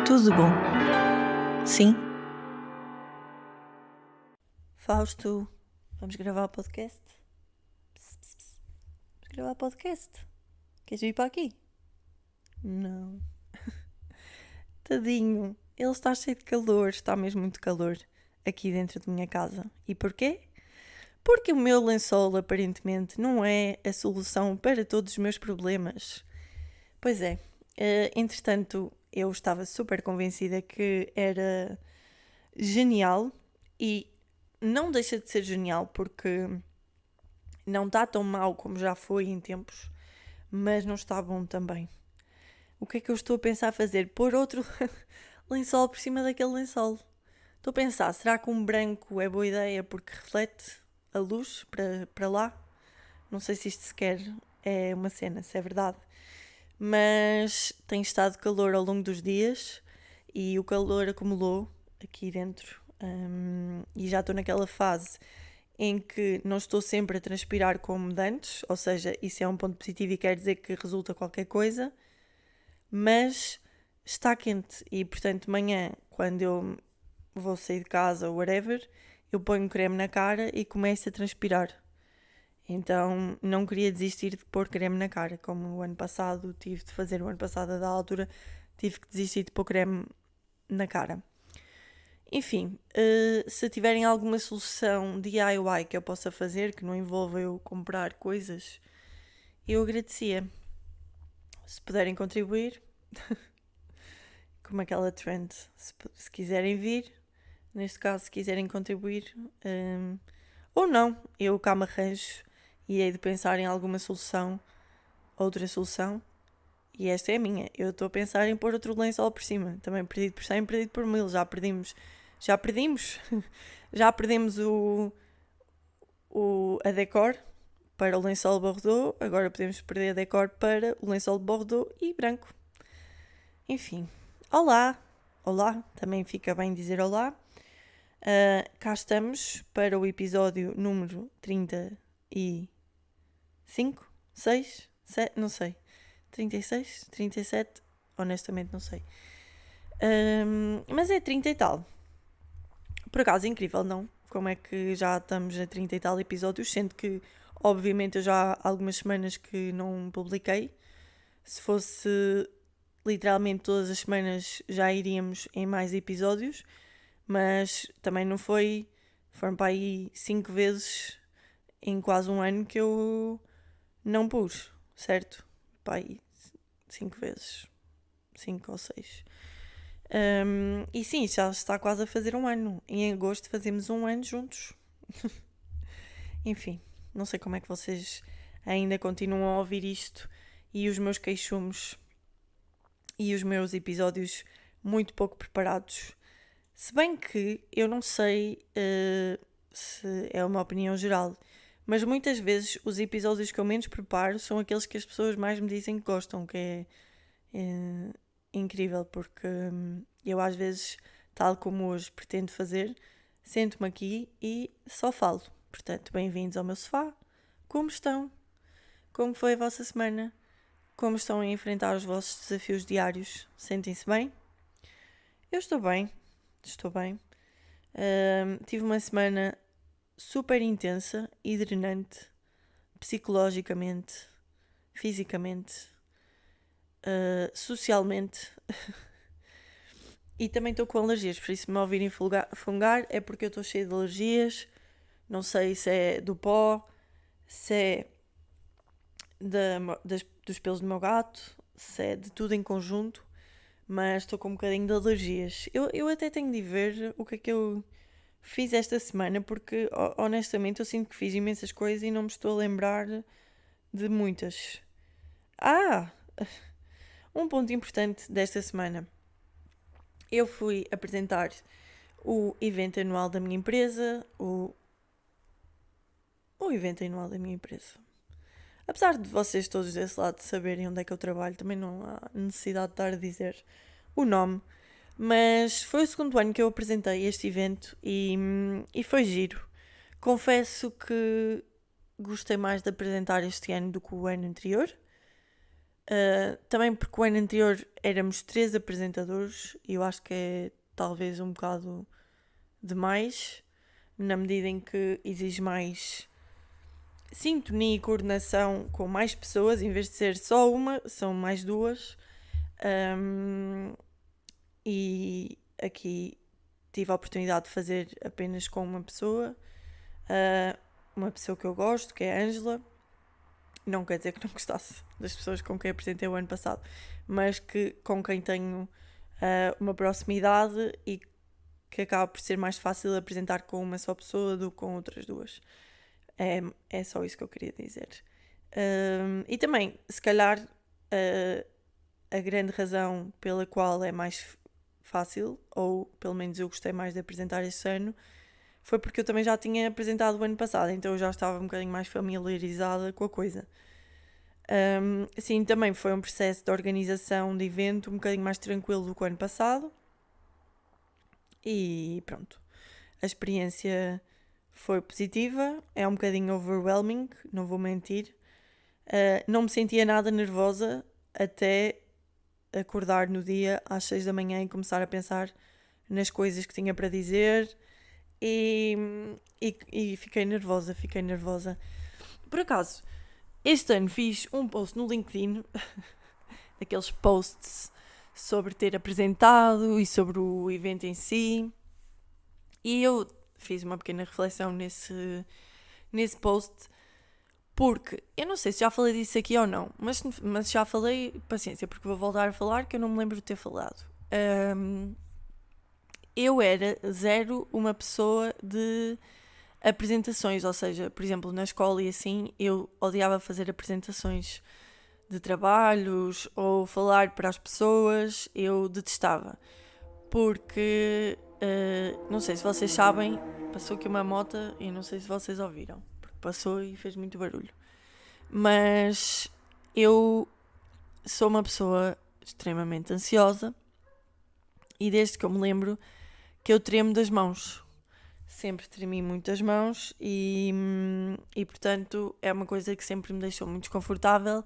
Tudo bom? Sim? Fausto, vamos gravar podcast? Vamos gravar podcast? Queres vir para aqui? Não. Tadinho, ele está cheio de calor, está mesmo muito calor aqui dentro da minha casa. E porquê? Porque o meu lençol aparentemente não é a solução para todos os meus problemas. Pois é, entretanto eu estava super convencida que era genial e não deixa de ser genial porque não está tão mau como já foi em tempos, mas não está bom também. O que é que eu estou a pensar fazer? Pôr outro lençol por cima daquele lençol. Estou a pensar, será que um branco é boa ideia porque reflete a luz para lá? Não sei se isto sequer é uma cena, se é verdade. Mas tem estado calor ao longo dos dias e o calor acumulou aqui dentro. E já estou naquela fase em que não estou sempre a transpirar como de antes, ou seja, isso é um ponto positivo e quer dizer que resulta qualquer coisa, mas está quente e, portanto, de manhã, quando eu vou sair de casa ou whatever, eu ponho creme na cara e começo a transpirar. Então não queria desistir de pôr creme na cara, como o ano passado tive de fazer, o ano passado da altura tive que desistir de pôr creme na cara. Enfim, se tiverem alguma solução DIY que eu possa fazer, que não envolva eu comprar coisas, eu agradecia. Se puderem contribuir, como aquela trend, se quiserem vir, neste caso, se quiserem contribuir, ou não, eu cá me arranjo e hei de pensar em alguma solução, outra solução, e esta é a minha. Eu estou a pensar em pôr outro lençol por cima, também perdido por 100, perdido por 1000, já perdemos a decor para o lençol Bordeaux, agora podemos perder a decor para o lençol Bordeaux e branco. Enfim, olá, também fica bem dizer olá. Cá estamos para o episódio número 35, 6, 7, não sei, 36, 37, honestamente não sei. Mas é 30 e tal. Por acaso, incrível, não? Como é que já estamos a 30 e tal episódios, sendo que, obviamente, eu já há algumas semanas que não publiquei. Se fosse literalmente todas as semanas, já iríamos em mais episódios, mas também não foi. Foram para aí 5 vezes em quase um ano que eu não pus, certo? Para aí 5 vezes, 5 ou 6. E sim, já está quase a fazer um ano. Em agosto fazemos um ano juntos. Enfim, não sei como é que vocês ainda continuam a ouvir isto e os meus queixumes e os meus episódios muito pouco preparados. Se bem que eu não sei se é uma opinião geral, mas muitas vezes os episódios que eu menos preparo são aqueles que as pessoas mais me dizem que gostam, que é incrível, porque eu às vezes, tal como hoje pretendo fazer, sento-me aqui e só falo. Portanto, bem-vindos ao meu sofá. Como estão? Como foi a vossa semana? Como estão a enfrentar os vossos desafios diários? Sentem-se bem? Eu estou bem. Tive uma semana super intensa e drenante, psicologicamente, fisicamente, socialmente. E também estou com alergias, por isso se me ouvirem fungar é porque eu estou cheia de alergias. Não sei se é do pó, se é dos pelos do meu gato, se é de tudo em conjunto, mas estou com um bocadinho de alergias. Eu até tenho de ver o que é que eu fiz esta semana, porque honestamente eu sinto que fiz imensas coisas e não me estou a lembrar de muitas. Um ponto importante desta semana. Eu fui apresentar o evento anual da minha empresa, o evento anual da minha empresa. Apesar de vocês todos desse lado saberem onde é que eu trabalho, também não há necessidade de estar a dizer o nome. Mas foi o segundo ano que eu apresentei este evento e foi giro. Confesso que gostei mais de apresentar este ano do que o ano anterior. Também porque o ano anterior éramos 3 apresentadores e eu acho que é talvez um bocado demais, na medida em que exige mais sintonia e coordenação com mais pessoas, em vez de ser só uma, são mais duas. E aqui tive a oportunidade de fazer apenas com uma pessoa que eu gosto, que é a Ângela. Não quer dizer que não gostasse das pessoas com quem apresentei o ano passado, mas com quem tenho uma proximidade e que acaba por ser mais fácil apresentar com uma só pessoa do que com outras duas. É só isso que eu queria dizer. E também, se calhar, a grande razão pela qual é mais fácil, ou pelo menos eu gostei mais de apresentar este ano, foi porque eu também já tinha apresentado o ano passado, então eu já estava um bocadinho mais familiarizada com a coisa. Sim, também foi um processo de organização de evento um bocadinho mais tranquilo do que o ano passado. E pronto, a experiência foi positiva, é um bocadinho overwhelming, não vou mentir. Não me sentia nada nervosa até acordar no dia às 6 da manhã e começar a pensar nas coisas que tinha para dizer e fiquei nervosa. Por acaso, este ano fiz um post no LinkedIn, daqueles posts sobre ter apresentado e sobre o evento em si, e eu fiz uma pequena reflexão nesse post, porque eu não sei se já falei disso aqui ou não, mas já falei, paciência, porque vou voltar a falar que eu não me lembro de ter falado. Eu era zero uma pessoa de apresentações, ou seja, por exemplo, na escola e assim, eu odiava fazer apresentações de trabalhos ou falar para as pessoas, eu detestava. Porque, não sei se vocês sabem, passou aqui uma moto e não sei se vocês ouviram, porque passou e fez muito barulho. Mas eu sou uma pessoa extremamente ansiosa e desde que eu me lembro que eu tremo das mãos. Sempre tremi muito as mãos e portanto é uma coisa que sempre me deixou muito desconfortável,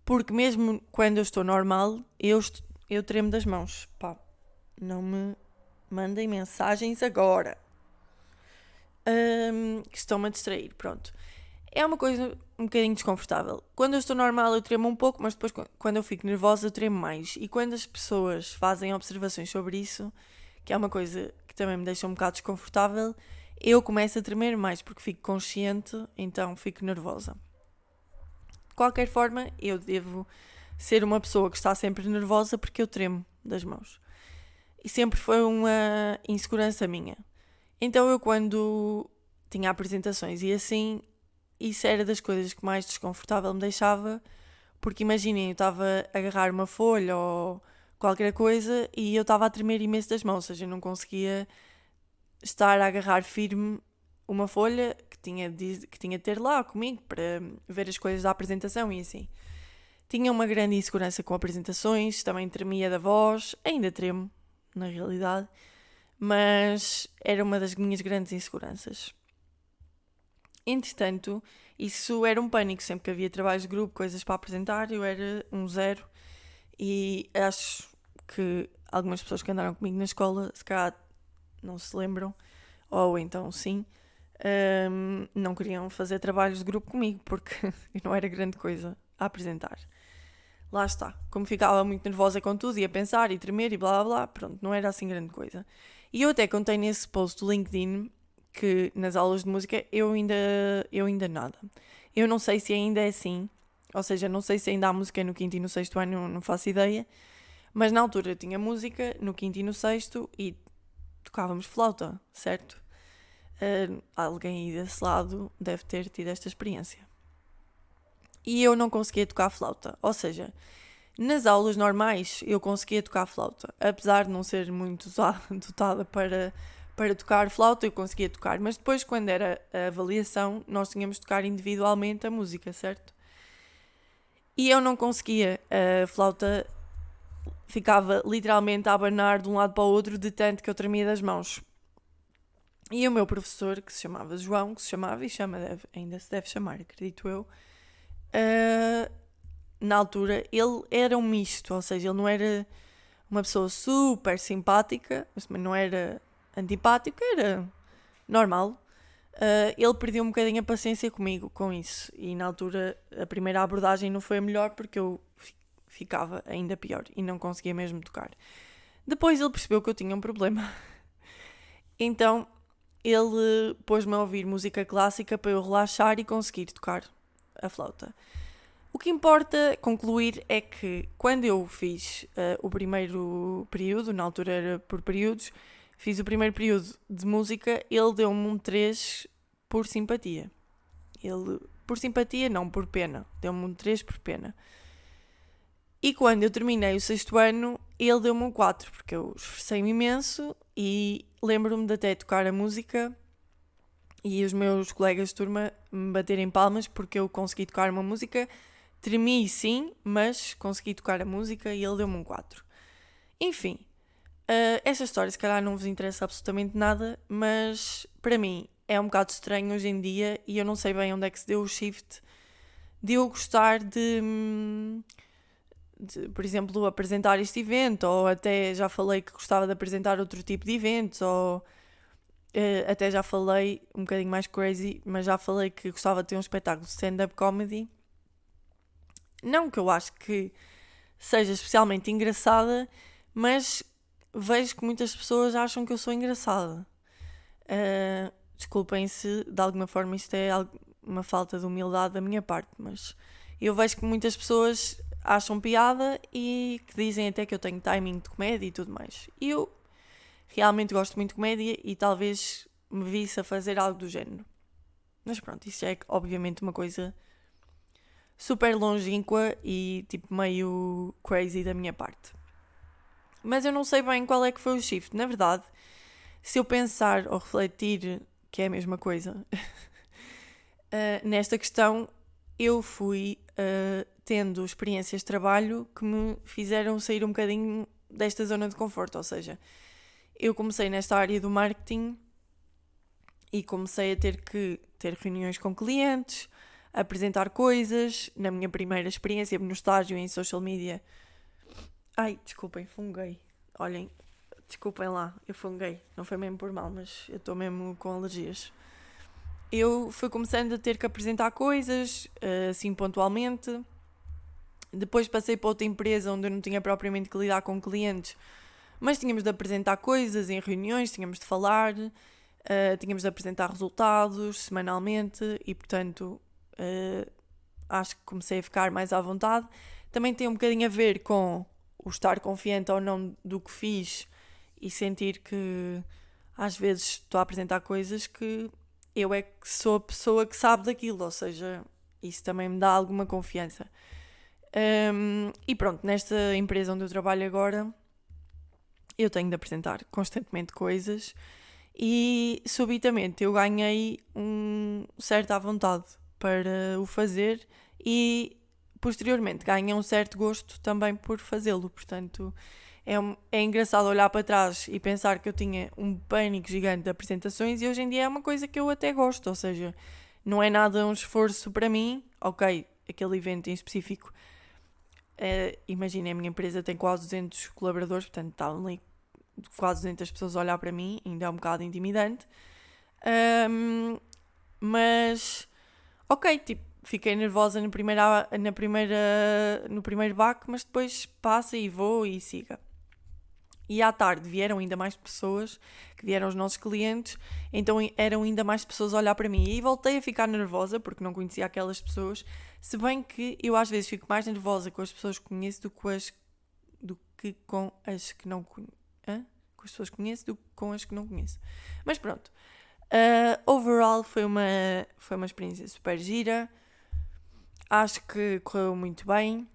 porque mesmo quando eu estou normal, eu tremo das mãos. Pá, não me mandem mensagens agora. Que estão-me a distrair, pronto. É uma coisa um bocadinho desconfortável. Quando eu estou normal eu tremo um pouco, mas depois quando eu fico nervosa eu tremo mais. E quando as pessoas fazem observações sobre isso, que é uma coisa que também me deixa um bocado desconfortável, eu começo a tremer mais porque fico consciente, então fico nervosa. De qualquer forma, eu devo ser uma pessoa que está sempre nervosa porque eu tremo das mãos. E sempre foi uma insegurança minha. Então eu quando tinha apresentações e assim, isso era das coisas que mais desconfortável me deixava, porque imaginem, eu estava a agarrar uma folha ou qualquer coisa e eu estava a tremer imenso das mãos, ou seja, eu não conseguia estar a agarrar firme uma folha que tinha de ter lá comigo para ver as coisas da apresentação e assim. Tinha uma grande insegurança com apresentações, também tremia da voz, ainda tremo, na realidade, mas era uma das minhas grandes inseguranças. Entretanto, isso era um pânico, sempre que havia trabalhos de grupo, coisas para apresentar, eu era um zero e acho que algumas pessoas que andaram comigo na escola, se calhar não se lembram, ou então sim, não queriam fazer trabalhos de grupo comigo, porque eu não era grande coisa a apresentar. Lá está, como ficava muito nervosa com tudo, ia pensar e tremer e blá blá blá, pronto, não era assim grande coisa. E eu até contei nesse post do LinkedIn que nas aulas de música eu ainda nada. Eu não sei se ainda é assim, ou seja, não sei se ainda há música no quinto e no sexto ano, não faço ideia, mas na altura eu tinha música no quinto e no sexto e tocávamos flauta, certo? Alguém aí desse lado deve ter tido esta experiência. E eu não conseguia tocar flauta, ou seja, nas aulas normais eu conseguia tocar flauta, apesar de não ser muito dotada para tocar flauta, eu conseguia tocar, mas depois quando era a avaliação nós tínhamos de tocar individualmente a música, certo? E eu não conseguia, a flauta ficava literalmente a abanar de um lado para o outro de tanto que eu tremia das mãos. E o meu professor, que se chamava João, que se chamava e ainda se deve chamar, acredito eu, na altura, ele era um misto, ou seja, ele não era uma pessoa super simpática, mas também não era antipático, era normal. Ele perdeu um bocadinho a paciência comigo com isso, e na altura a primeira abordagem não foi a melhor porque eu ficava ainda pior e não conseguia mesmo tocar. Depois ele percebeu que eu tinha um problema, então ele pôs-me a ouvir música clássica para eu relaxar e conseguir tocar a flauta. O que importa concluir é que quando eu fiz o primeiro período, na altura era por períodos, fiz o primeiro período de música, ele deu-me um 3 por simpatia. Por simpatia, não por pena. Deu-me um 3 por pena. E quando eu terminei o 6º ano, ele deu-me um 4, porque eu esforcei-me imenso e lembro-me de até tocar a música e os meus colegas de turma me baterem palmas porque eu consegui tocar uma música. Tremi sim, mas consegui tocar a música e ele deu-me um 4. Enfim, esta história se calhar não vos interessa absolutamente nada, mas para mim é um bocado estranho hoje em dia e eu não sei bem onde é que se deu o shift de eu gostar de por exemplo, apresentar este evento, ou até já falei que gostava de apresentar outro tipo de eventos, ou até já falei, um bocadinho mais crazy, mas já falei que gostava de ter um espetáculo de stand-up comedy. Não que eu acho que seja especialmente engraçada, mas vejo que muitas pessoas acham que eu sou engraçada. Desculpem se de alguma forma isto é uma falta de humildade da minha parte, mas eu vejo que muitas pessoas acham piada e que dizem até que eu tenho timing de comédia e tudo mais. E eu realmente gosto muito de comédia e talvez me visse a fazer algo do género. Mas pronto, isso é obviamente uma coisa super longínqua e tipo meio crazy da minha parte. Mas eu não sei bem qual é que foi o shift. Na verdade, se eu pensar ou refletir, que é a mesma coisa, nesta questão, eu fui tendo experiências de trabalho que me fizeram sair um bocadinho desta zona de conforto. Ou seja, eu comecei nesta área do marketing e comecei a ter que ter reuniões com clientes, apresentar coisas. Na minha primeira experiência no estágio em social media... Ai, desculpem, funguei. Olhem, desculpem lá, eu funguei. Não foi mesmo por mal, mas eu estou mesmo com alergias. Eu fui começando a ter que apresentar coisas, assim pontualmente. Depois passei para outra empresa onde eu não tinha propriamente que lidar com clientes, mas tínhamos de apresentar coisas em reuniões, tínhamos de falar, tínhamos de apresentar resultados semanalmente e, portanto, acho que comecei a ficar mais à vontade. Também tem um bocadinho a ver com o estar confiante ou não do que fiz e sentir que às vezes estou a apresentar coisas que eu é que sou a pessoa que sabe daquilo, ou seja, isso também me dá alguma confiança. E pronto, nesta empresa onde eu trabalho agora, eu tenho de apresentar constantemente coisas e subitamente eu ganhei certa vontade para o fazer e posteriormente ganhei um certo gosto também por fazê-lo. Portanto, é engraçado olhar para trás e pensar que eu tinha um pânico gigante de apresentações e hoje em dia é uma coisa que eu até gosto, ou seja, não é nada um esforço para mim. Ok, aquele evento em específico, imaginem, a minha empresa tem quase 200 colaboradores, portanto estavam ali quase 200 pessoas a olhar para mim, ainda é um bocado intimidante, mas ok, tipo, fiquei nervosa no primeiro baque, mas depois passa e vou e siga. E à tarde vieram ainda mais pessoas, que vieram os nossos clientes, então eram ainda mais pessoas a olhar para mim. E voltei a ficar nervosa, porque não conhecia aquelas pessoas, se bem que eu às vezes fico mais nervosa com as pessoas que conheço do que com as que não conheço. Com as pessoas que conheço do que com as que não conheço. Mas pronto. Overall foi uma experiência super gira. Acho que correu muito bem.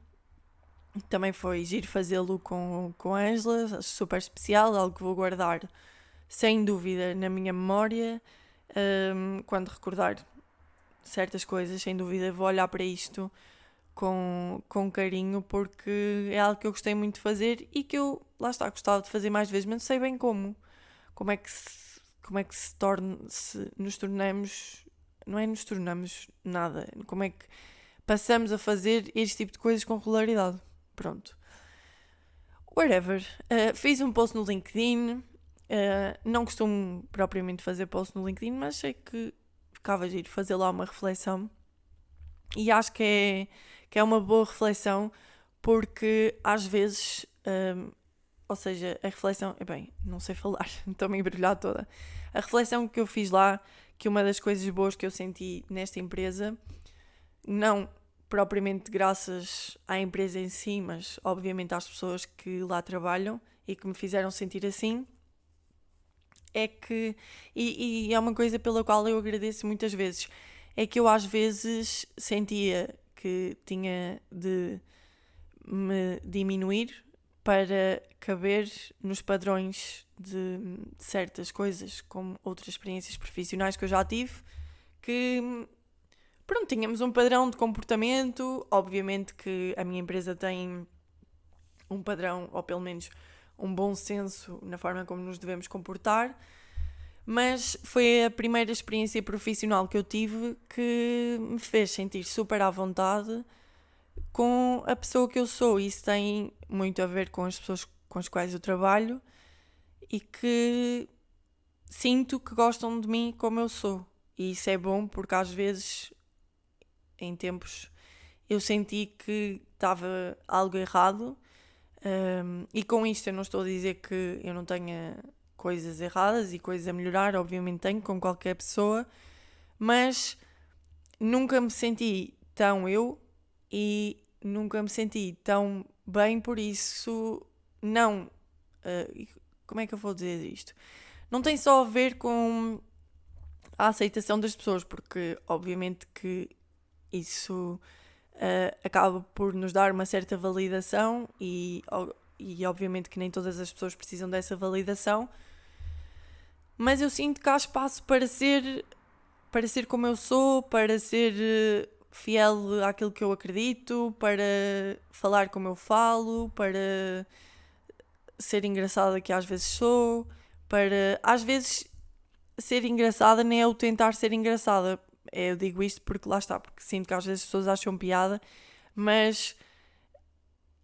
Também foi giro fazê-lo com a Ângela, acho super especial, algo que vou guardar sem dúvida na minha memória. Quando recordar certas coisas, sem dúvida vou olhar para isto com carinho, porque é algo que eu gostei muito de fazer e que eu, lá está, gostava de fazer mais vezes, mas não sei bem como é que se torna, se nos tornamos, não é nos tornamos nada, como é que passamos a fazer este tipo de coisas com regularidade. Pronto. Whatever. Fiz um post no LinkedIn. Não costumo propriamente fazer post no LinkedIn, mas sei que ficava giro fazer lá uma reflexão. E acho que é uma boa reflexão, porque às vezes, ou seja, a reflexão, não sei falar, estou-me a embrulhar toda. A reflexão que eu fiz lá, que uma das coisas boas que eu senti nesta empresa, não propriamente graças à empresa em si, mas obviamente às pessoas que lá trabalham e que me fizeram sentir assim, é que, e é uma coisa pela qual eu agradeço muitas vezes, é que eu às vezes sentia que tinha de me diminuir para caber nos padrões de certas coisas, como outras experiências profissionais que eu já tive, que, pronto, tínhamos um padrão de comportamento. Obviamente que a minha empresa tem um padrão, ou pelo menos um bom senso na forma como nos devemos comportar, mas foi a primeira experiência profissional que eu tive que me fez sentir super à vontade com a pessoa que eu sou. Isso tem muito a ver com as pessoas com as quais eu trabalho e que sinto que gostam de mim como eu sou. E isso é bom, porque às vezes, em tempos, eu senti que estava algo errado. E com isto eu não estou a dizer que eu não tenha coisas erradas e coisas a melhorar, obviamente tenho, como qualquer pessoa, mas nunca me senti tão eu e nunca me senti tão bem por isso. Não, como é que eu vou dizer isto? Não tem só a ver com a aceitação das pessoas, porque obviamente que isso acaba por nos dar uma certa validação e obviamente que nem todas as pessoas precisam dessa validação, mas eu sinto que há espaço para ser como eu sou, para ser fiel àquilo que eu acredito, para falar como eu falo, para ser engraçada que às vezes sou, para às vezes ser engraçada nem é o tentar ser engraçada. Eu digo isto porque lá está, porque sinto que às vezes as pessoas acham piada, mas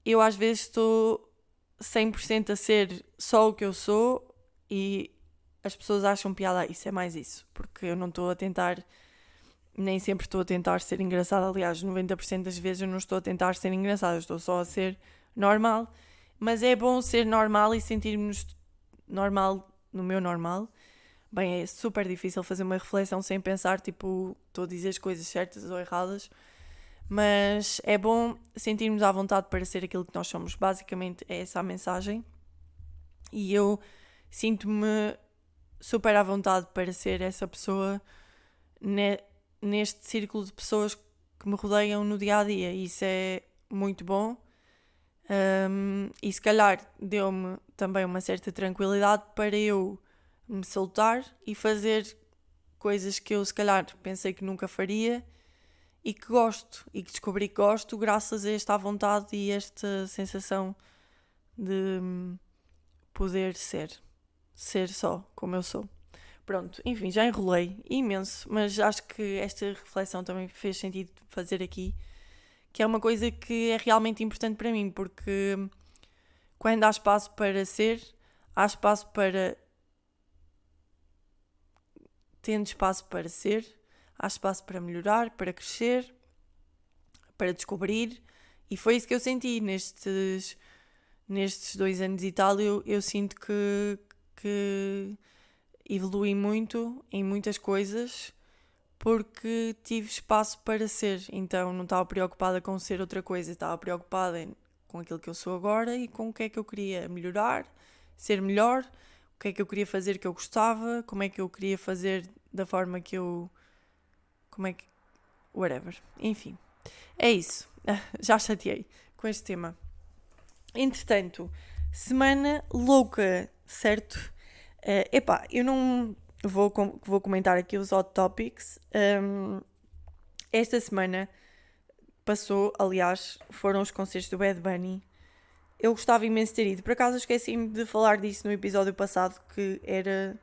eu às vezes estou 100% a ser só o que eu sou e as pessoas acham piada a isso, é mais isso, porque eu não estou a tentar, nem sempre estou a tentar ser engraçada. Aliás, 90% das vezes eu não estou a tentar ser engraçada, eu estou só a ser normal, mas é bom ser normal e sentirmos normal no meu normal. Bem, é super difícil fazer uma reflexão sem pensar, tipo, estou a dizer as coisas certas ou erradas, mas é bom sentirmos à vontade para ser aquilo que nós somos. Basicamente é essa a mensagem, e eu sinto-me super à vontade para ser essa pessoa neste círculo de pessoas que me rodeiam no dia-a-dia. Isso é muito bom, e se calhar deu-me também uma certa tranquilidade para eu me soltar e fazer coisas que eu se calhar pensei que nunca faria e que gosto, e que descobri que gosto graças a esta vontade e esta sensação de poder ser só como eu sou. Pronto, enfim, já enrolei imenso, mas acho que esta reflexão também fez sentido fazer aqui, que é uma coisa que é realmente importante para mim, porque quando há espaço para ser, há espaço para... Tendo espaço para ser, há espaço para melhorar, para crescer, para descobrir, e foi isso que eu senti nestes 2 anos e tal. Eu sinto que evolui muito em muitas coisas porque tive espaço para ser. Então não estava preocupada com ser outra coisa, estava preocupada com aquilo que eu sou agora e com o que é que eu queria melhorar, ser melhor, o que é que eu queria fazer que eu gostava, como é que eu queria fazer da forma que eu... whatever. Enfim, é isso. Já chateei com este tema. Entretanto, semana louca, certo? Eu não vou comentar aqui os hot topics. Esta semana passou, aliás, foram os concertos do Bad Bunny. Eu gostava imenso de ter ido. Por acaso esqueci-me de falar disso no episódio passado, que era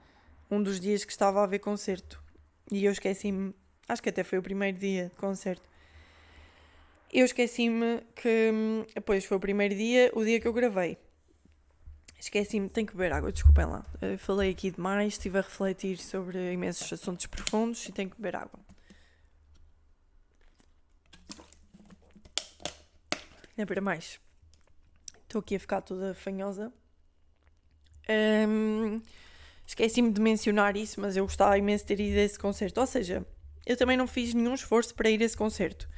um dos dias que estava a haver concerto. E eu esqueci-me, acho que até foi o primeiro dia de concerto. eu esqueci-me que, depois foi o primeiro dia, o dia que eu gravei. Esqueci-me, tenho que beber água, desculpem lá. Falei aqui demais, estive a refletir sobre imensos assuntos profundos e tenho que beber água. Não é para mais. Estou aqui a ficar toda fanhosa. Esqueci-me de mencionar isso, mas eu gostava imenso de ter ido a esse concerto. Ou seja, eu também não fiz nenhum esforço para ir a esse concerto.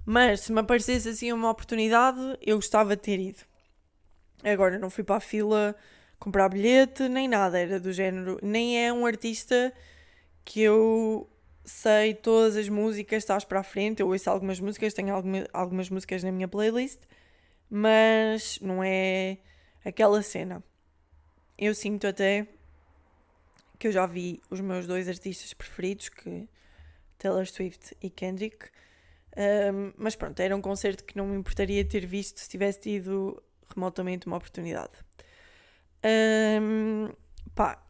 Mas se me aparecesse assim uma oportunidade, eu gostava de ter ido. Agora não fui para a fila comprar bilhete, nem nada, era do género. Nem é um artista que eu sei todas as músicas, estás para a frente. Eu ouço algumas músicas, tenho algumas músicas na minha playlist, mas não é aquela cena. Eu sinto até que eu já vi os meus 2 artistas preferidos, que Taylor Swift e Kendrick. Mas pronto, era um concerto que não me importaria ter visto se tivesse tido remotamente uma oportunidade.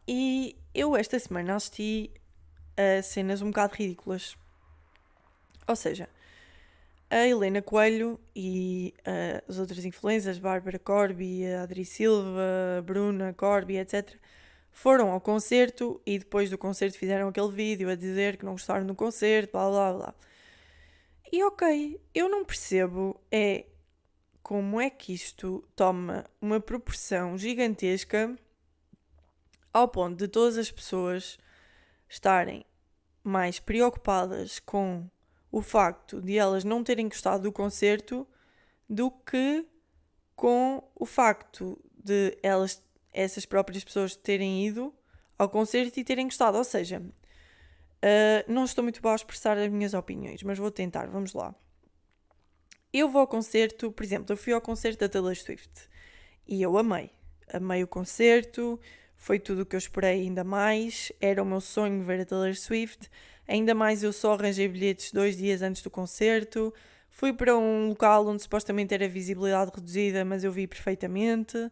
E eu esta semana assisti a cenas um bocado ridículas. Ou seja, a Helena Coelho e as outras influencers, Bárbara Corby, a Adri Silva, a Bruna Corby, etc., foram ao concerto e depois do concerto fizeram aquele vídeo a dizer que não gostaram do concerto, blá blá blá. E ok, eu não percebo como é que isto toma uma proporção gigantesca ao ponto de todas as pessoas estarem mais preocupadas com o facto de elas não terem gostado do concerto do que com o facto de essas próprias pessoas terem ido ao concerto e terem gostado. Ou seja, não estou muito boa a expressar as minhas opiniões, mas vou tentar, vamos lá. Eu vou ao concerto, por exemplo, eu fui ao concerto da Taylor Swift e eu amei o concerto, foi tudo o que eu esperei, ainda mais, era o meu sonho ver a Taylor Swift, ainda mais eu só arranjei bilhetes 2 dias antes do concerto, fui para um local onde supostamente era visibilidade reduzida, mas eu vi perfeitamente,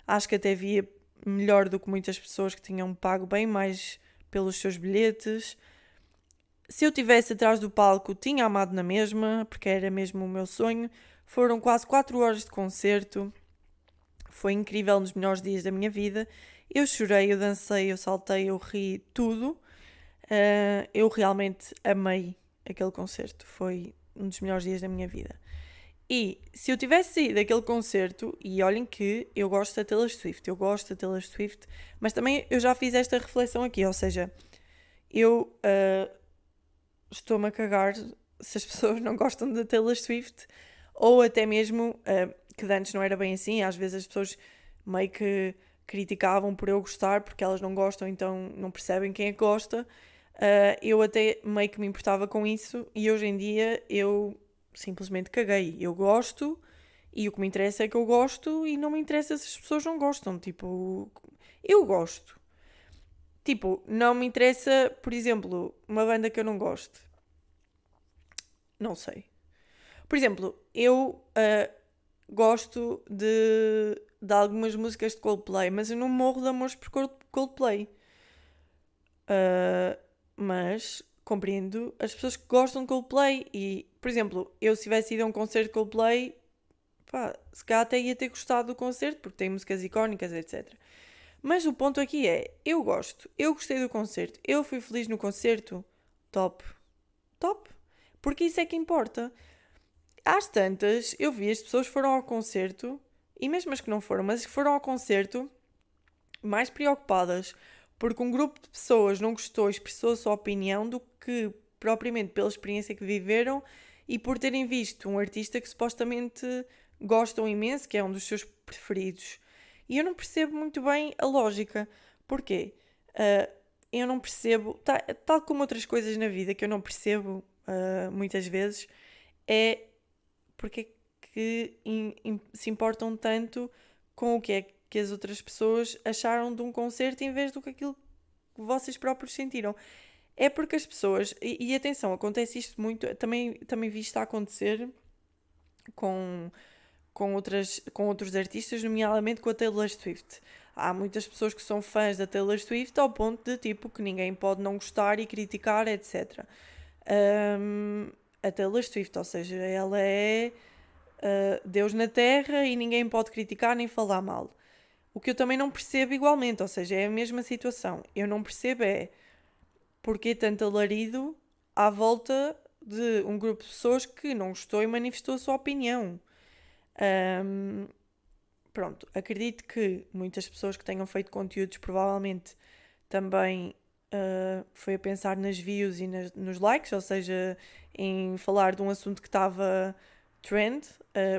acho que até via melhor do que muitas pessoas que tinham pago bem mais pelos seus bilhetes. Se eu estivesse atrás do palco, tinha amado na mesma, porque era mesmo o meu sonho. Foram quase 4 horas de concerto. Foi incrível, nos melhores dias da minha vida. Eu chorei, eu dancei, eu saltei, eu ri, tudo. Eu realmente amei aquele concerto. Foi um dos melhores dias da minha vida. E se eu tivesse ido àquele concerto, e olhem que eu gosto da Taylor Swift, mas também eu já fiz esta reflexão aqui, ou seja, eu estou-me a cagar se as pessoas não gostam da Taylor Swift, ou até mesmo que antes não era bem assim, às vezes as pessoas meio que criticavam por eu gostar porque elas não gostam, então não percebem quem é que gosta. Eu até meio que me importava com isso e hoje em dia eu simplesmente caguei. Eu gosto e o que me interessa é que eu gosto e não me interessa se as pessoas não gostam. Tipo, eu gosto. Tipo, não me interessa, por exemplo, uma banda que eu não gosto. Não sei. Por exemplo, eu gosto de algumas músicas de Coldplay, mas eu não morro de amores por Coldplay. Mas compreendo as pessoas que gostam de Coldplay e, por exemplo, eu se tivesse ido a um concerto de Coldplay, pá, se calhar até ia ter gostado do concerto, porque tem músicas icónicas, etc. Mas o ponto aqui é, eu gostei do concerto, eu fui feliz no concerto, top, porque isso é que importa. Às tantas, eu vi as pessoas foram ao concerto, e mesmo as que não foram, mas as que foram ao concerto, mais preocupadas porque um grupo de pessoas não gostou e expressou a sua opinião do que propriamente pela experiência que viveram e por terem visto um artista que supostamente gostam imenso, que é um dos seus preferidos. E eu não percebo muito bem a lógica. Porquê? Eu não percebo, tal como outras coisas na vida que eu não percebo muitas vezes, é porque é que se importam tanto com o que é que as outras pessoas acharam de um concerto em vez do que aquilo que vocês próprios sentiram. É porque as pessoas, e atenção, acontece isto muito, também vi isto a acontecer com outros artistas, nomeadamente com a Taylor Swift. Há muitas pessoas que são fãs da Taylor Swift ao ponto de tipo que ninguém pode não gostar e criticar, etc. a Taylor Swift, ou seja, ela é Deus na Terra e ninguém pode criticar nem falar mal. O que eu também não percebo igualmente, ou seja, é a mesma situação. Eu não percebo é porque tanto alarido à volta de um grupo de pessoas que não gostou e manifestou a sua opinião. Pronto, acredito que muitas pessoas que tenham feito conteúdos provavelmente também foi a pensar nas views e nos likes, ou seja, em falar de um assunto que estava trend,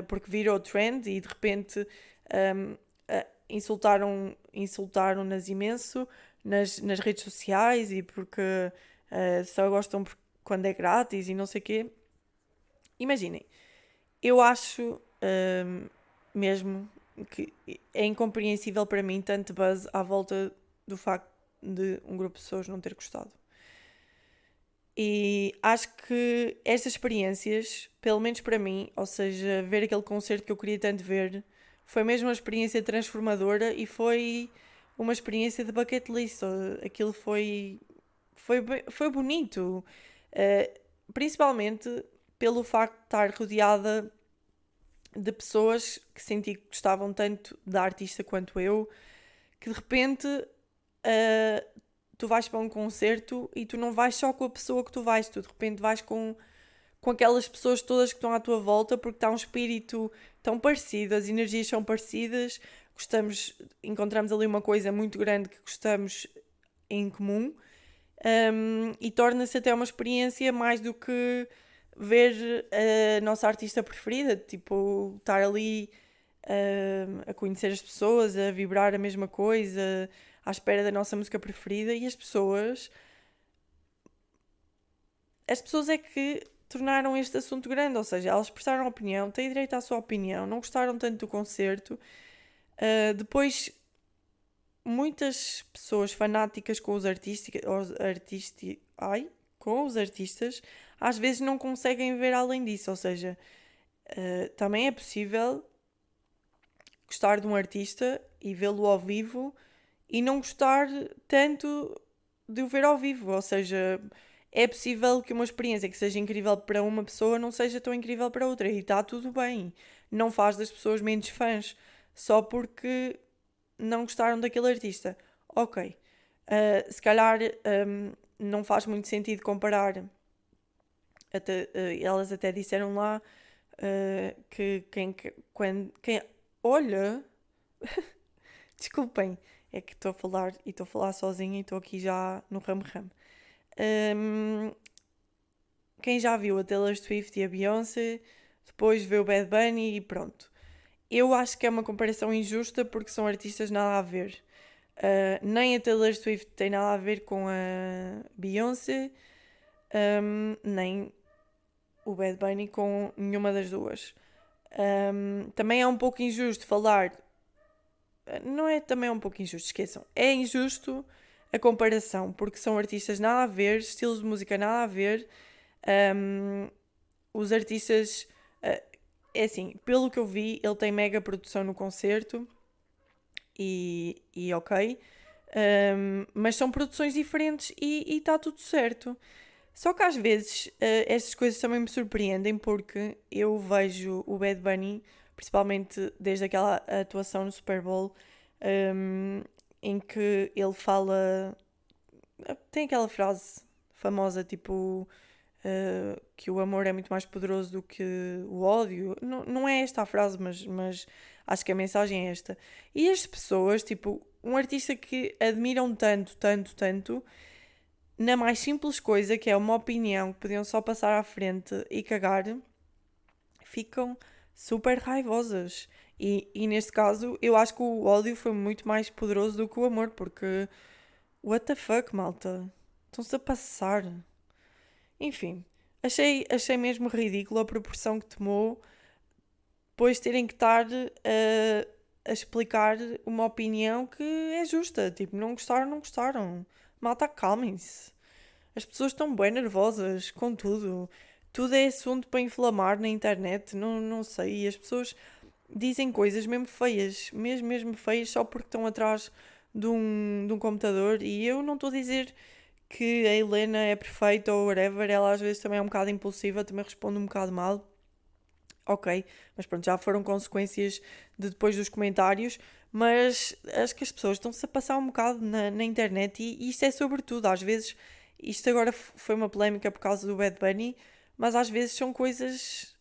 porque virou trend e de repente insultaram-nas imenso nas redes sociais e porque só gostam quando é grátis e não sei o quê. Imaginem, eu acho mesmo que é incompreensível para mim tanto buzz à volta do facto de um grupo de pessoas não ter gostado. E acho que estas experiências, pelo menos para mim, ou seja, ver aquele concerto que eu queria tanto ver, foi mesmo uma experiência transformadora e foi uma experiência de bucket list. Aquilo foi bonito. Principalmente pelo facto de estar rodeada de pessoas que senti que gostavam tanto da artista quanto eu, que de repente tu vais para um concerto e tu não vais só com a pessoa que tu vais, tu de repente vais com aquelas pessoas todas que estão à tua volta, porque está um espírito tão parecido, as energias são parecidas, encontramos ali uma coisa muito grande que gostamos em comum, e torna-se até uma experiência mais do que ver a nossa artista preferida, tipo, estar ali a conhecer as pessoas, a vibrar a mesma coisa, à espera da nossa música preferida, e as pessoas é que tornaram este assunto grande, ou seja, elas expressaram opinião, têm direito à sua opinião, não gostaram tanto do concerto. Depois, muitas pessoas fanáticas com os artistas, às vezes não conseguem ver além disso, ou seja, também é possível gostar de um artista e vê-lo ao vivo e não gostar tanto de o ver ao vivo, ou seja, é possível que uma experiência que seja incrível para uma pessoa não seja tão incrível para outra e está tudo bem, não faz das pessoas menos fãs só porque não gostaram daquele artista. Ok, se calhar não faz muito sentido comparar, elas até disseram lá que quem olha, desculpem, é que estou a falar sozinha e estou aqui já no ramo-ramo. Quem já viu a Taylor Swift e a Beyoncé, depois vê o Bad Bunny e pronto. Eu acho que é uma comparação injusta porque são artistas nada a ver. Nem a Taylor Swift tem nada a ver com a Beyoncé, nem o Bad Bunny com nenhuma das duas. Também é um pouco injusto falar. Não é também um pouco injusto, esqueçam. É injusto a comparação, porque são artistas nada a ver, estilos de música nada a ver. Os artistas, é assim, pelo que eu vi, ele tem mega produção no concerto e ok, mas são produções diferentes e está tudo certo. Só que às vezes estas coisas também me surpreendem porque eu vejo o Bad Bunny, principalmente desde aquela atuação no Super Bowl, em que ele fala. Tem aquela frase famosa tipo que o amor é muito mais poderoso do que o ódio. Não é esta a frase, mas acho que a mensagem é esta. E as pessoas, tipo, um artista que admiram tanto, tanto, tanto, na mais simples coisa, que é uma opinião que podiam só passar à frente e cagar, ficam super raivosas. E neste caso, eu acho que o ódio foi muito mais poderoso do que o amor, porque what the fuck, malta? Estão-se a passar. Enfim, achei mesmo ridículo a proporção que tomou, depois terem que estar a explicar uma opinião que é justa. Tipo, não gostaram, não gostaram. Malta, calmem-se. As pessoas estão bem nervosas com tudo. Tudo é assunto para inflamar na internet. Não sei. E as pessoas dizem coisas mesmo feias. Mesmo feias só porque estão atrás de um computador. E eu não estou a dizer que a Helena é perfeita ou whatever, ela às vezes também é um bocado impulsiva, também responde um bocado mal. Ok, mas pronto, já foram consequências de depois dos comentários, mas acho que as pessoas estão-se a passar um bocado na internet e isto é sobretudo, às vezes, isto agora foi uma polémica por causa do Bad Bunny, mas às vezes são coisas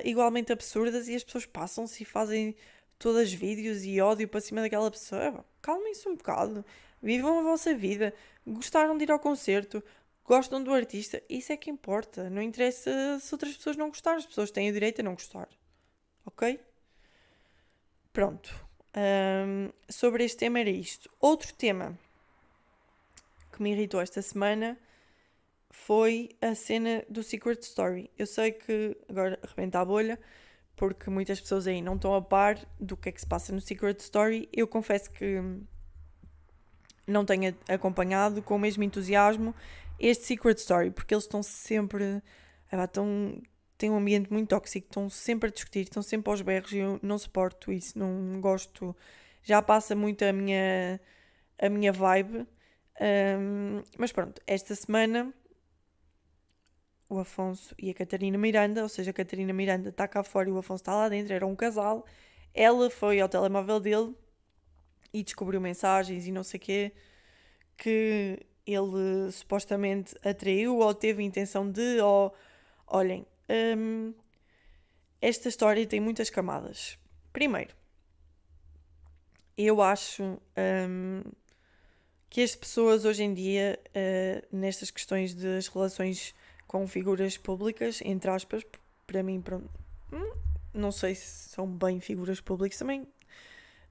igualmente absurdas e as pessoas passam-se e fazem todas vídeos e ódio para cima daquela pessoa. Calmem-se um bocado, vivam a vossa vida, gostaram de ir ao concerto, gostam do artista, isso é que importa. Não interessa se outras pessoas não gostarem, as pessoas têm o direito a não gostar. Ok? Pronto. Sobre este tema era isto. Outro tema que me irritou esta semana foi a cena do Secret Story. Eu sei que agora arrebenta a bolha, porque muitas pessoas aí não estão a par do que é que se passa no Secret Story. Eu confesso que não tenho acompanhado com o mesmo entusiasmo este Secret Story, porque eles estão sempre... tem um ambiente muito tóxico, estão sempre a discutir, estão sempre aos berros e eu não suporto isso, não gosto. Já passa muito a minha vibe. Mas pronto, esta semana o Afonso e a Catarina Miranda, ou seja, a Catarina Miranda está cá fora e o Afonso está lá dentro, era um casal. Ela foi ao telemóvel dele e descobriu mensagens e não sei o quê que ele supostamente atraiu ou teve a intenção de, ou... Olhem, esta história tem muitas camadas. Primeiro, eu acho que as pessoas hoje em dia, nestas questões das relações com figuras públicas, entre aspas, para mim, não sei se são bem figuras públicas, também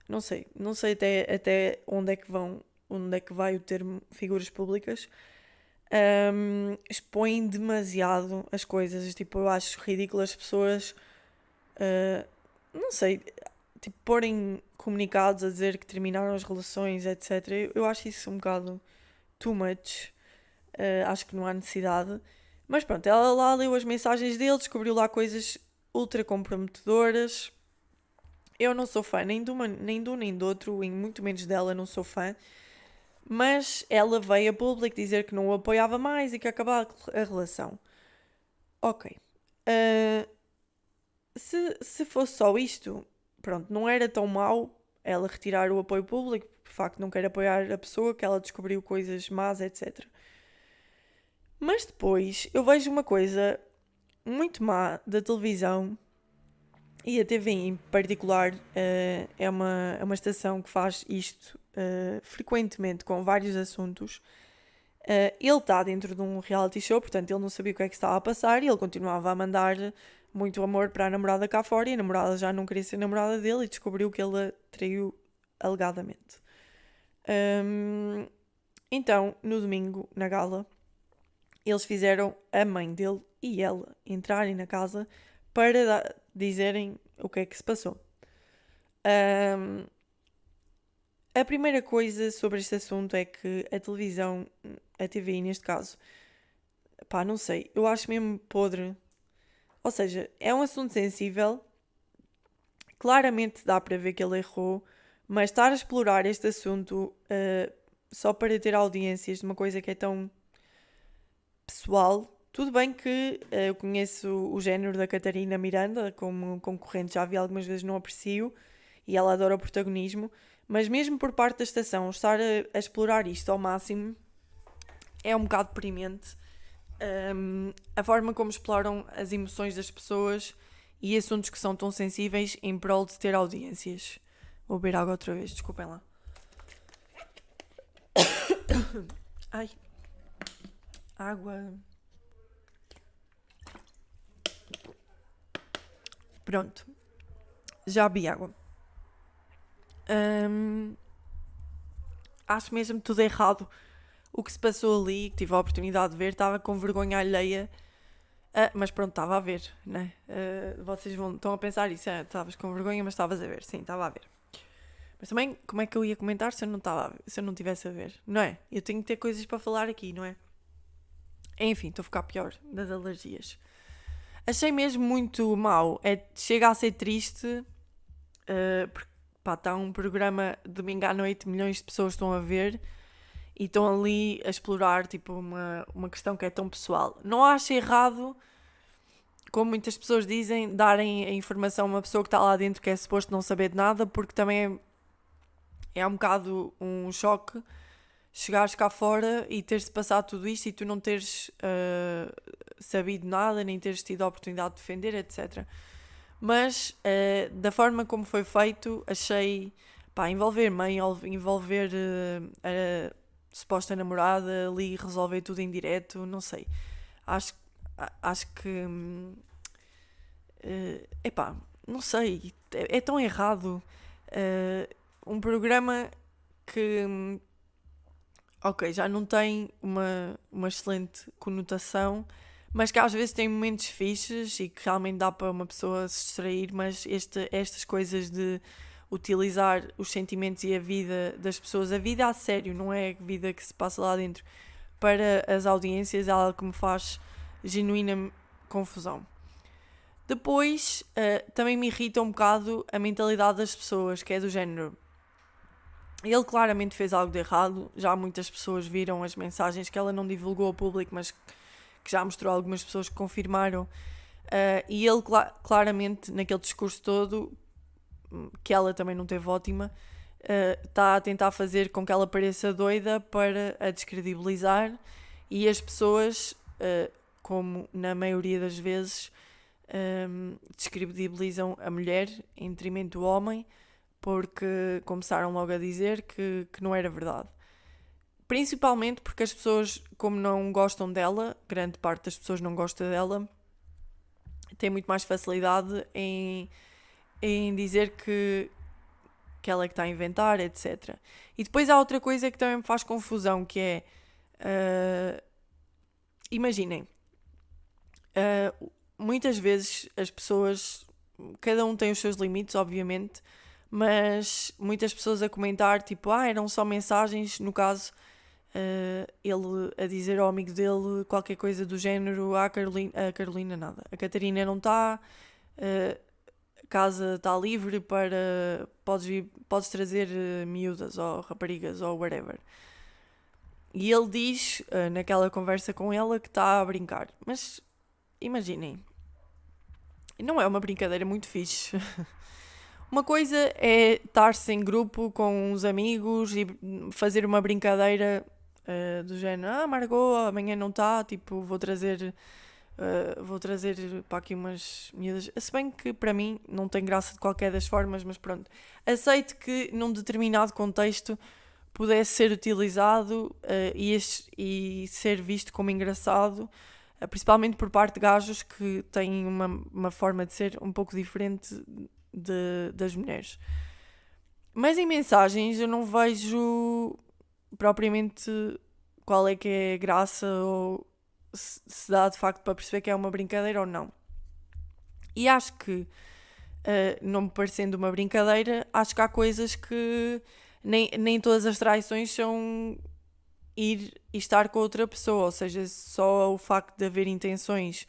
não sei até onde é que vai o termo figuras públicas, expõem demasiado as coisas, tipo, eu acho ridículo as pessoas, não sei, tipo, porem comunicados a dizer que terminaram as relações, etc. Eu acho isso um bocado too much, acho que não há necessidade. Mas pronto, ela lá leu as mensagens dele, descobriu lá coisas ultra comprometedoras. Eu não sou fã nem de uma, nem de um nem do outro, e muito menos dela não sou fã. Mas ela veio a público dizer que não o apoiava mais e que acabava a relação. Ok. Se fosse só isto, pronto, não era tão mau ela retirar o apoio público, por facto de não querer apoiar a pessoa, que ela descobriu coisas más, etc. Mas depois eu vejo uma coisa muito má da televisão, e a TV em particular é uma estação que faz isto frequentemente com vários assuntos. Ele está dentro de um reality show, portanto ele não sabia o que é que estava a passar e ele continuava a mandar muito amor para a namorada cá fora e a namorada já não queria ser namorada dele e descobriu que ele a traiu alegadamente. Então, no domingo, na gala, eles fizeram a mãe dele e ela entrarem na casa para dizerem o que é que se passou. A primeira coisa sobre este assunto é que a televisão, a TVI neste caso, pá, não sei, eu acho mesmo podre. Ou seja, é um assunto sensível, claramente dá para ver que ele errou, mas estar a explorar este assunto só para ter audiências de uma coisa que é tão pessoal. Tudo bem que eu conheço o género da Catarina Miranda como concorrente, já vi algumas vezes, não aprecio, e ela adora o protagonismo, mas mesmo por parte da estação, estar a explorar isto ao máximo é um bocado deprimente. A forma como exploram as emoções das pessoas e assuntos que são tão sensíveis em prol de ter audiências. Vou beber água outra vez, desculpem lá. Ai, água. Pronto, já bebi água. Acho mesmo tudo errado o que se passou ali, que tive a oportunidade de ver, estava com vergonha alheia, mas pronto, estava a ver, né? Vocês estão a pensar isso, estavas com vergonha, mas estavas a ver, sim, estava a ver. Mas também, como é que eu ia comentar se eu não estava a ver, se eu não estivesse a ver, não é? Eu tenho que ter coisas para falar aqui, não é? Enfim, estou a ficar pior das alergias. Achei mesmo muito mau, chega a ser triste, porque pá, está um programa de domingo à noite, milhões de pessoas estão a ver, e estão ali a explorar tipo, uma questão que é tão pessoal. Não acho errado, como muitas pessoas dizem, darem a informação a uma pessoa que está lá dentro que é suposto não saber de nada, porque também é um bocado um choque chegares cá fora e teres-te passado tudo isto e tu não teres sabido nada, nem teres tido a oportunidade de defender, etc. Mas da forma como foi feito, achei, pá, envolver mãe, envolver a suposta namorada ali, resolver tudo em direto, não sei. Acho que epá, não sei, é tão errado. Um programa que ok, já não tem uma excelente conotação, mas que às vezes tem momentos fixes e que realmente dá para uma pessoa se distrair, mas estas coisas de utilizar os sentimentos e a vida das pessoas, a vida a sério, não é a vida que se passa lá dentro, para as audiências, é algo que me faz genuína confusão. Depois, também me irrita um bocado a mentalidade das pessoas, que é do género. Ele claramente fez algo de errado, já muitas pessoas viram as mensagens que ela não divulgou ao público, mas que já mostrou algumas pessoas que confirmaram, e ele claramente, naquele discurso todo, que ela também não teve ótima, está a tentar fazer com que ela pareça doida para a descredibilizar, e as pessoas, como na maioria das vezes, descredibilizam a mulher em detrimento do homem, porque começaram logo a dizer que não era verdade. Principalmente porque as pessoas, como não gostam dela, grande parte das pessoas não gosta dela, tem muito mais facilidade em dizer que ela é que está a inventar, etc. E depois há outra coisa que também me faz confusão, que é... imaginem, muitas vezes as pessoas, cada um tem os seus limites, obviamente, mas muitas pessoas a comentar, tipo, eram só mensagens, no caso, ele a dizer ao amigo dele qualquer coisa do género, a Carolina nada, a Catarina não está, a casa está livre para, podes trazer miúdas ou raparigas ou whatever. E ele diz, naquela conversa com ela, que está a brincar. Mas, imaginem, não é uma brincadeira muito fixe. Uma coisa é estar-se em grupo com uns amigos e fazer uma brincadeira do género, Margot, amanhã não está, tipo, vou trazer para aqui umas miúdas. Se bem que para mim não tem graça de qualquer das formas, mas pronto. Aceito que num determinado contexto pudesse ser utilizado e ser visto como engraçado, principalmente por parte de gajos que têm uma forma de ser um pouco diferente das mulheres. Mas em mensagens eu não vejo propriamente qual é que é a graça ou se dá de facto para perceber que é uma brincadeira ou não. E acho que, não me parecendo uma brincadeira, acho que há coisas que nem todas as traições são ir e estar com outra pessoa, ou seja, só o facto de haver intenções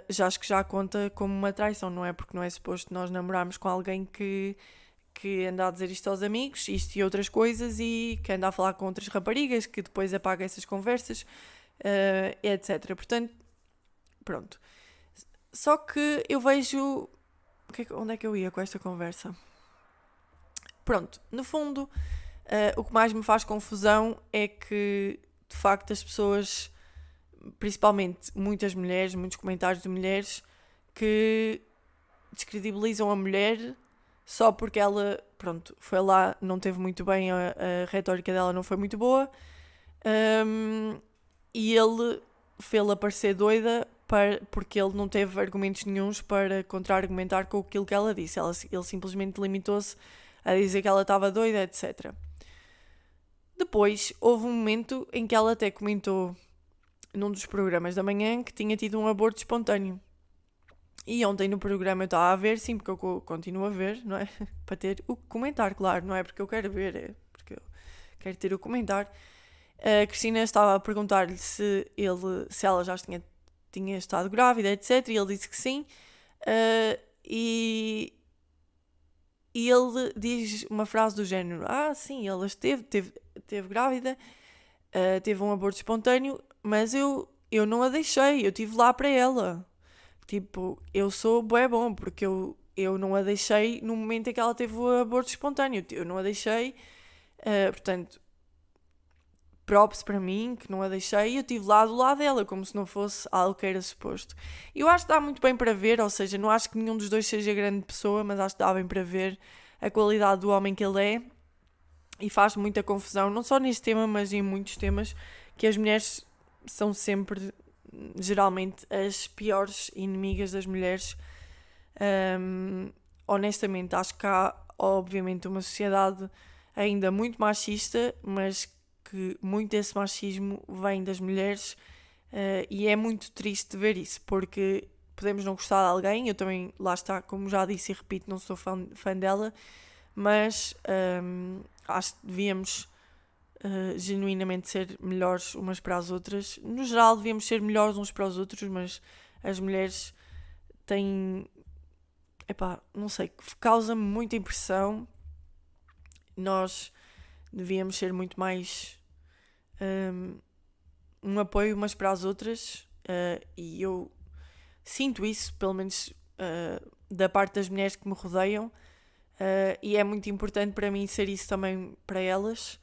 já acho que já conta como uma traição, não é? Porque não é suposto nós namorarmos com alguém que anda a dizer isto aos amigos, isto e outras coisas, e que anda a falar com outras raparigas, que depois apaga essas conversas, etc. Portanto, pronto. Só que eu vejo... onde é que eu ia com esta conversa? Pronto, no fundo, o que mais me faz confusão é que, de facto, as pessoas, principalmente muitas mulheres, muitos comentários de mulheres, que descredibilizam a mulher só porque ela, pronto, foi lá, não teve muito bem, a retórica dela não foi muito boa, e ele fez-la parecer doida porque ele não teve argumentos nenhuns para contra-argumentar com aquilo que ela disse. Ele simplesmente limitou-se a dizer que ela estava doida, etc. Depois, houve um momento em que ela até comentou num dos programas da manhã que tinha tido um aborto espontâneo. E ontem no programa eu estava a ver, sim, porque eu continuo a ver, não é? Para ter o comentário, claro, não é porque eu quero ver, é porque eu quero ter o comentário. A Cristina estava a perguntar-lhe se ela já tinha estado grávida, etc. E ele disse que sim. E ele diz uma frase do género: sim, ela teve grávida, teve um aborto espontâneo, mas eu não a deixei, eu estive lá para ela. Tipo, eu sou bué bom, porque eu não a deixei no momento em que ela teve o aborto espontâneo. Eu não a deixei, portanto, props para mim, que não a deixei, eu estive lá do lado dela, como se não fosse algo que era suposto. Eu acho que dá muito bem para ver, ou seja, não acho que nenhum dos dois seja grande pessoa, mas acho que dá bem para ver a qualidade do homem que ele é, e faz muita confusão, não só neste tema, mas em muitos temas, que as mulheres são sempre, geralmente, as piores inimigas das mulheres. Honestamente, acho que há, obviamente, uma sociedade ainda muito machista, mas que muito desse machismo vem das mulheres, e é muito triste ver isso, porque podemos não gostar de alguém, eu também, lá está, como já disse e repito, não sou fã dela, mas acho que devíamos genuinamente ser melhores umas para as outras. No geral, devíamos ser melhores uns para os outros, mas as mulheres têm, não sei, causa-me muita impressão. Nós devíamos ser muito mais um apoio umas para as outras, e eu sinto isso, pelo menos da parte das mulheres que me rodeiam, e é muito importante para mim ser isso também para elas,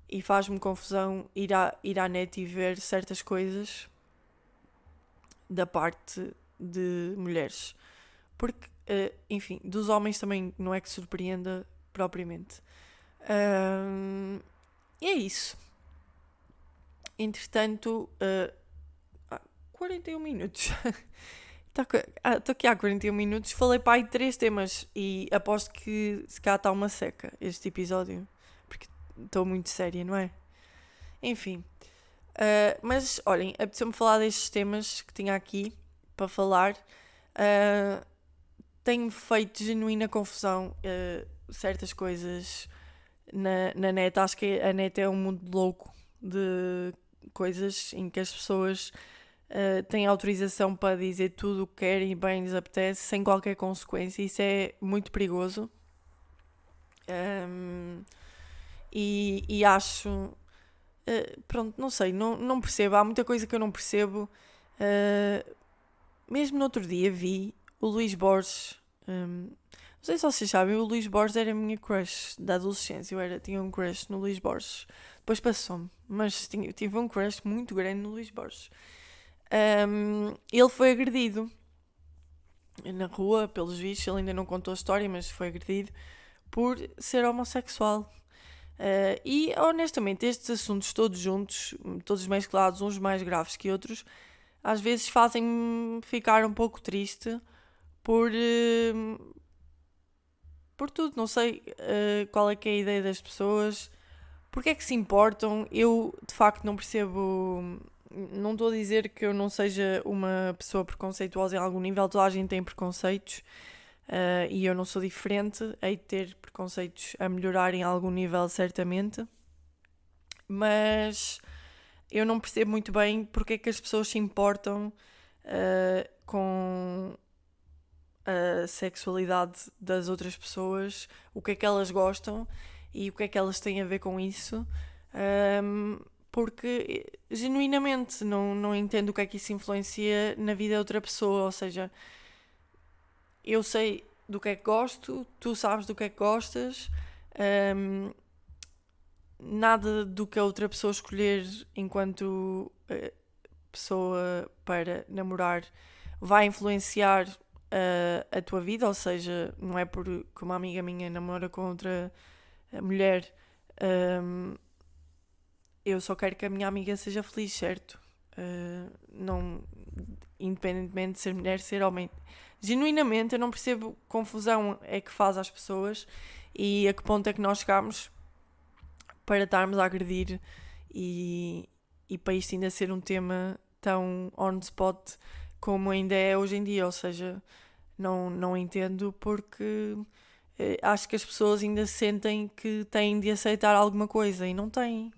e faz-me confusão ir à net e ver certas coisas da parte de mulheres, porque, enfim, dos homens também não é que surpreenda propriamente. E é isso. Entretanto, 41 minutos. Estou aqui há 41 minutos. Falei para aí 3 temas e aposto que se cá está uma seca este episódio, porque estou muito séria, não é? Enfim. Mas olhem, apeteceu-me falar destes temas que tinha aqui para falar. Tenho feito genuína confusão certas coisas na net. Acho que a net é um mundo louco de coisas em que as pessoas têm autorização para dizer tudo o que querem e bem lhes apetece, sem qualquer consequência. Isso é muito perigoso. E acho... pronto, não sei, não percebo. Há muita coisa que eu não percebo. Mesmo no outro dia vi o Luís Borges. Não sei se vocês sabem, o Luís Borges era a minha crush da adolescência. Tinha um crush no Luís Borges. Depois passou-me, mas tive um crush muito grande no Luís Borges. Ele foi agredido na rua, pelos vistos. Ele ainda não contou a história, mas foi agredido por ser homossexual. E honestamente, estes assuntos todos juntos, todos mesclados, uns mais graves que outros, às vezes fazem-me ficar um pouco triste por tudo. Não sei qual é que é a ideia das pessoas, porque é que se importam. Eu de facto não percebo. Não estou a dizer que eu não seja uma pessoa preconceituosa em algum nível. Toda a gente tem preconceitos, e eu não sou diferente. Hei de ter preconceitos a melhorar em algum nível, certamente, mas eu não percebo muito bem porque é que as pessoas se importam com a sexualidade das outras pessoas, o que é que elas gostam e o que é que elas têm a ver com isso, porque genuinamente não entendo o que é que isso influencia na vida de outra pessoa. Ou seja, eu sei do que é que gosto, tu sabes do que é que gostas, nada do que a outra pessoa escolher enquanto pessoa para namorar vai influenciar a tua vida. Ou seja, não é porque uma amiga minha namora com outra mulher, eu só quero que a minha amiga seja feliz, certo? Não, independentemente de ser mulher, ser homem. Genuinamente eu não percebo confusão é que faz às pessoas e a que ponto é que nós chegamos para estarmos a agredir e para isto ainda ser um tema tão on the spot como ainda é hoje em dia. Ou seja, não entendo, porque acho que as pessoas ainda sentem que têm de aceitar alguma coisa e não têm.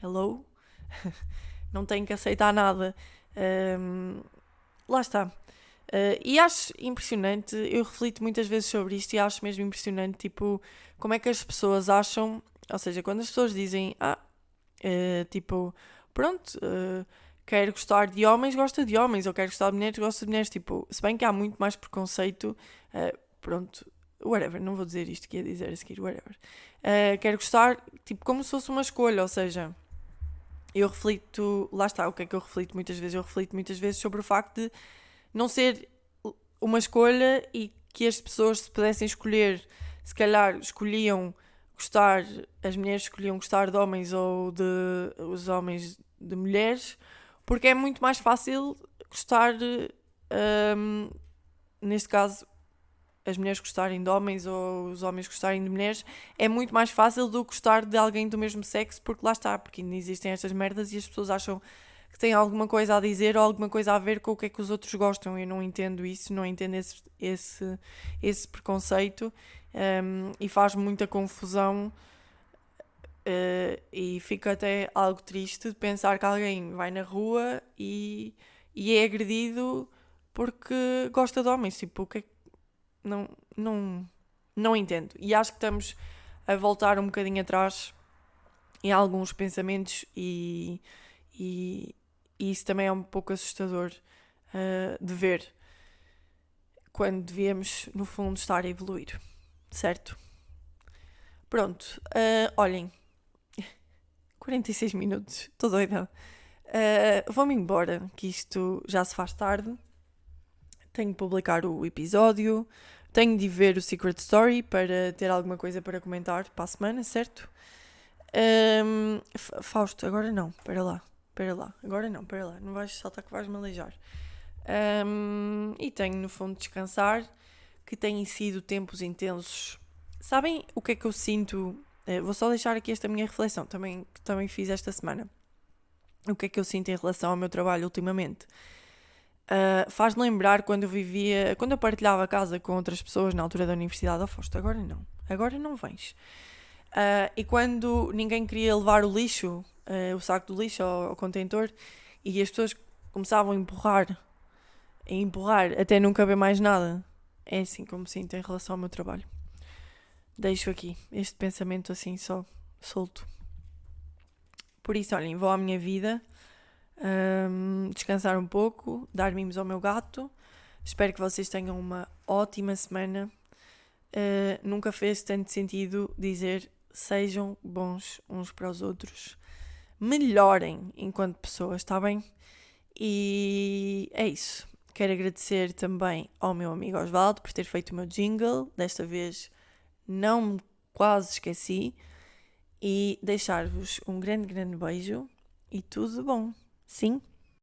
Hello? Não têm que aceitar nada. Lá está. E acho impressionante, eu reflito muitas vezes sobre isto e acho mesmo impressionante, tipo, como é que as pessoas acham Ou seja, quando as pessoas dizem, tipo, pronto, quero gostar de homens, gosta de homens, ou quero gostar de mulheres, gosta de mulheres. Tipo, se bem que há muito mais preconceito, pronto, whatever, não vou dizer isto que ia dizer a seguir, whatever. Quero gostar, tipo, como se fosse uma escolha, ou seja, eu reflito, lá está, o que é que eu reflito muitas vezes? Eu reflito muitas vezes sobre o facto de não ser uma escolha e que as pessoas, se pudessem escolher, se calhar escolhiam gostar, as mulheres escolhiam gostar de homens ou os homens de mulheres, porque é muito mais fácil gostar, neste caso, as mulheres gostarem de homens ou os homens gostarem de mulheres, é muito mais fácil do que gostar de alguém do mesmo sexo, porque lá está, porque ainda existem estas merdas e as pessoas acham que têm alguma coisa a dizer ou alguma coisa a ver com o que é que os outros gostam. Eu não entendo isso, não entendo esse preconceito, e faz muita confusão, e fico até algo triste de pensar que alguém vai na rua e é agredido porque gosta de homens. Tipo, o que é que não, não, não entendo. E acho que estamos a voltar um bocadinho atrás em alguns pensamentos e isso também é um pouco assustador, de ver, quando devíamos, no fundo, estar a evoluir. Certo? Pronto. Olhem. 46 minutos. Estou doida. Vou-me embora, que isto já se faz tarde. Tenho de publicar o episódio, tenho de ver o Secret Story para ter alguma coisa para comentar para a semana, certo? Fausto, agora não, espera lá, agora não, espera lá, não vais saltar que vais-me aleijar. E tenho no fundo de descansar, que têm sido tempos intensos. Sabem o que é que eu sinto? Vou só deixar aqui esta minha reflexão, que também fiz esta semana. O que é que eu sinto em relação ao meu trabalho ultimamente? Faz-me lembrar quando eu partilhava a casa com outras pessoas na altura da universidade. Fausto, agora não vens. E quando ninguém queria levar o lixo, o saco do lixo ao contentor, e as pessoas começavam a empurrar até não caber mais nada. É assim como me sinto em relação ao meu trabalho. Deixo aqui este pensamento assim só solto. Por isso, olhem, vou à minha vida, descansar um pouco, dar mimos ao meu gato. Espero que vocês tenham uma ótima semana. Nunca fez tanto sentido dizer sejam bons uns para os outros, melhorem enquanto pessoas, está bem? E é isso. Quero agradecer também ao meu amigo Osvaldo por ter feito o meu jingle. Desta vez não me quase esqueci. E deixar-vos um grande, grande beijo e tudo de bom. Sim?